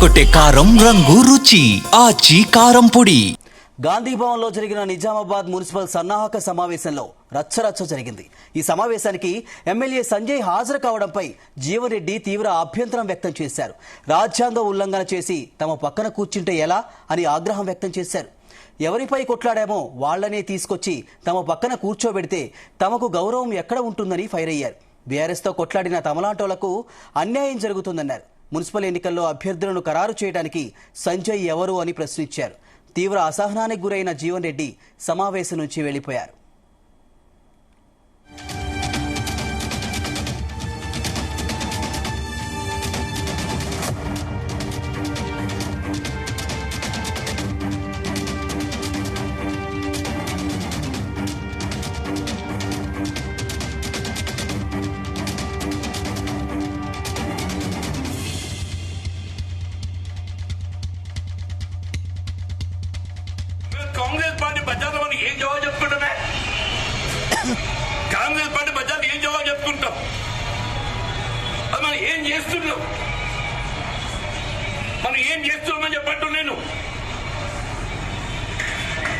అదరగొట్టే కారం రంగు రుచి ఆచి కారం పొడి. గాంధీ భవన్ లో జరిగిన నిజామాబాద్ మున్సిపల్ సన్నాహక సమావేశంలో రచ్చరచ్చ జరిగింది. ఈ సమావేశానికి ఎమ్మెల్యే సంజయ్ హాజరు కావడంపై జీవన్ రెడ్డి తీవ్ర అభ్యంతరం వ్యక్తం చేశారు. రాజ్యాంగ ఉల్లంఘన చేసి తమ పక్కన కూర్చుంటే ఎలా అని ఆగ్రహం వ్యక్తం చేశారు. ఎవరిపై కొట్లాడామో వాళ్లనే తీసుకొచ్చి తమ పక్కన కూర్చోబెడితే తమకు గౌరవం ఎక్కడ ఉంటుందని ఫైర్ అయ్యారు. బీఆర్ఎస్ తో కొట్లాడిన తమలాంటోలకు అన్యాయం జరుగుతుందన్నారు. మున్సిపల్ ఎన్నికల్లో అభ్యర్థులను ఖరారు చేయడానికి సంజయ్ ఎవరు అని ప్రశ్నించారు. తీవ్ర అసహనానికి గురైన జీవన్ రెడ్డి సమావేశం నుంచి వెళ్లిపోయారు. కాంగ్రెస్ పార్టీ బజార్లో మనం ఏం జవాబు చెప్పుకుంటామే? కాంగ్రెస్ పార్టీ బజార్లో ఏం జవాబు చెప్పుకుంటాం? అది మనం ఏం చేస్తున్నాం? మనం ఏం చేస్తున్నామని చెప్పట్టు నేను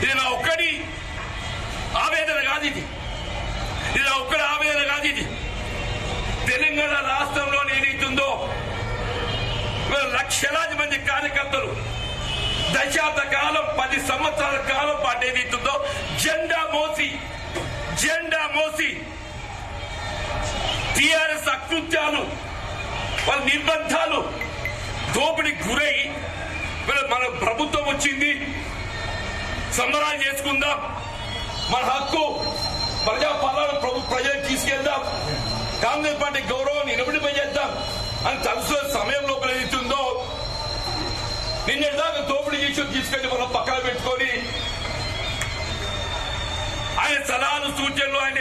ఇది నా ఒక్కడి ఆవేదన కాదు. ఇది నా ఒక్కడి ఆవేదన కాదు. ఇది తెలంగాణ రాష్ట్రంలో ఏదైతుందో లక్షలాది మంది కార్యకర్తలు దశాబ్ద కాలం 10 సంవత్సరాల కాలం పాటు ఏదైతుందో జెండా మోసి టిఆర్ఎస్ అకృత్యాలు వాళ్ళ నిర్బంధాలు దోపిడికి గురై మన ప్రభుత్వం వచ్చింది, సంబరాలు చేసుకుందాం, మన హక్కు ప్రజాపాలన ప్రజలకు తీసుకెళ్దాం, కాంగ్రెస్ పార్టీ గౌరవాన్ని నిలబడిపోయేద్దాం అని తలుసుకునే సమయం లోపల ఏదైతుందో నిన్నటిదాకా దోపిడీ చేసి తీసుకెళ్లి మనం పక్కన పెట్టుకొని ఆయన సలహాలు సూచనలు ఆయన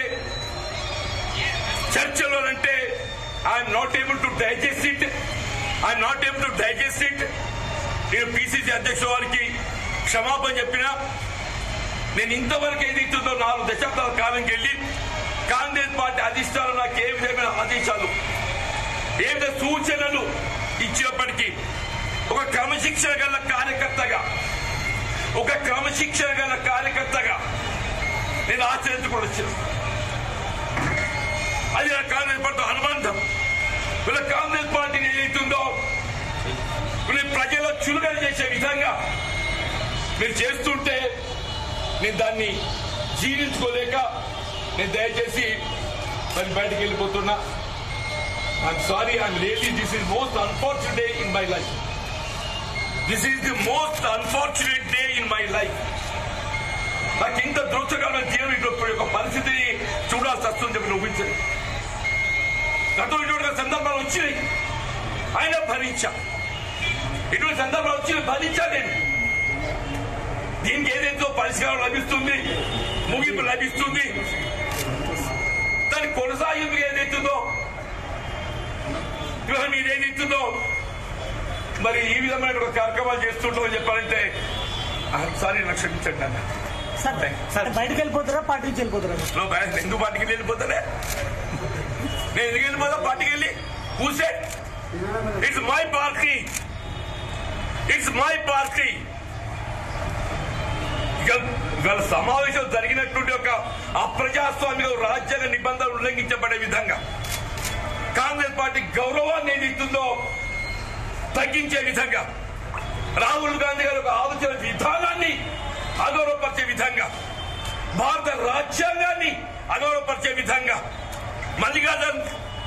చర్చలు అంటే I'm not able to digest it. నేను పిసిసి అధ్యక్షుల వారికి క్షమాపణ చెప్పినా నేను ఇంతవరకు ఏదైతుందో 4 దశాబ్దాల కాలంకి వెళ్ళి కాంగ్రెస్ పార్టీ అధిష్టానం నాకు ఏ విధమైన ఆదేశాలు ఏ విధ సూచనలు ఇచ్చినప్పటికీ ఒక క్రమశిక్షణ గల కార్యకర్తగా నేను ఆచరించుకొని వచ్చాను. అది నా కాంగ్రెస్ పార్టీ అనుబంధం. వీళ్ళ కాంగ్రెస్ పార్టీని ఏదైతుందో వీళ్ళ ప్రజల చులుగలు చేసే విధంగా మీరు చేస్తుంటే నేను దాన్ని జీర్ణించుకోలేక నేను దయచేసి మరి బయటకు వెళ్ళిపోతున్నా. I'm sorry, I'm really, this is most unfortunate day in my life. This is the most unfortunate day in my life. నాకు ఇంత దురదృష్టకరమైన జీవనం యొక్క పరిస్థితిని చూడాల్సి వస్తుంది చెప్పి ఊహించండి. గతంలో సందర్భాలు వచ్చినాయి, ఆయన భరించా. ఇటువంటి సందర్భాలు వచ్చి భరించా నేను. దీనికి ఏదైతే పరిష్కారం లభిస్తుంది, ముగింపు లభిస్తుంది, దాని కొనసాగింపు ఏదైతుందో ఇవాళ మీరు ఏదైతుందో మరి ఈ విధమైన కార్యక్రమాలు చేస్తుంటామని చెప్పాలంటే సారీ నాకు క్షమించండి అన్న. బయటకు వెళ్ళిపోతారా, పార్టీ నుంచి వెళ్ళిపోతారా? ఎందుకు పార్టీకి వెళ్ళిపోతానే? నేను ఎందుకు వెళ్ళిపోతా పార్టీకి వెళ్ళి? కూసే ఇట్స్ మై పార్టీ. ఇవాళ సమావేశం జరిగినటువంటి ఒక అప్రజాస్వామిక రాజ్యాంగ నిబంధనలు ఉల్లంఘించబడే విధంగా కాంగ్రెస్ పార్టీ గౌరవాన్ని ఏదైతుందో తగ్గించే విధంగా రాహుల్ గాంధీ గారి ఒక ఆలోచన విధానాన్ని అగౌరవపరిచే విధంగా, భారత రాజ్యాంగాన్ని అగౌరవపరిచే విధంగా, మల్లికార్జున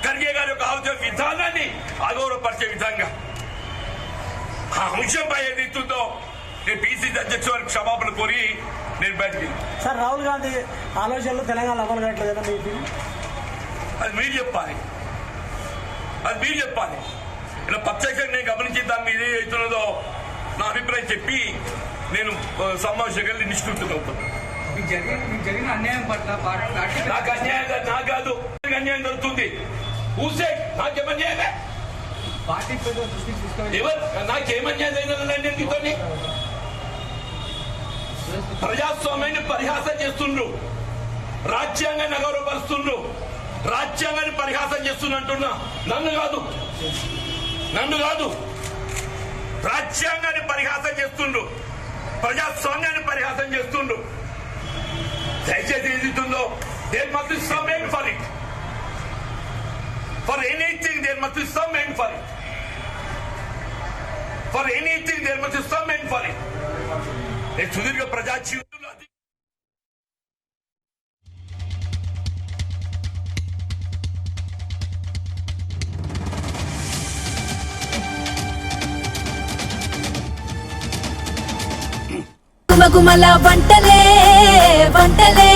ఖర్గే గారి యొక్క ఆలోచన విధానాన్ని అగౌరవపరిచే విధంగా ఆ అంశంపై ఏదైతుందో నేను పిసిసి అధ్యక్షుల వారికి క్షమాపణ కోరి నేను బయటకి. సార్, రాహుల్ గాంధీ ఆలోచనలు తెలంగాణ అమలు కావట్లేదా? అది మీరు చెప్పాలి. ఇలా ప్రత్యక్షంగా నేను గమనించి దాని మీద ఏదైతున్నదో నా అభిప్రాయం చెప్పి నేను సమావేశం వెళ్ళి నిష్కృతం అవుతున్నాను. జరిగిన అన్యాయం పట్ల నాకు కాదు అన్యాయం జరుగుతుంది. ఊసే నాకేమన్యాయమే? నాకేమన్యాయం జరిగిందండి? ప్రజాస్వామ్యాన్ని పరిహాసం చేస్తుండ్రు, రాజ్యాంగాన్ని అగౌరవపరుస్తుండ్రు, రాజ్యాంగాన్ని పరిహాసం చేస్తున్నట్టున్నా. నన్ను కాదు రాజ్యాంగాన్ని పరిహాసం చేస్తుండు, ప్రజాస్వామ్యాన్ని పరిహాసం చేస్తుండు. దయచేసి ఏదిస్తుందో there must be some end for it. For anything there must be some end for it. For anything there must be some end for it. సుదీర్ఘ ప్రజా జీవితంలో గుమగుమల వంటలే వంటలే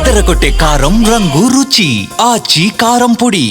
తెరకొట్టే కారం రంగు రుచి ఆచి కారం పొడి.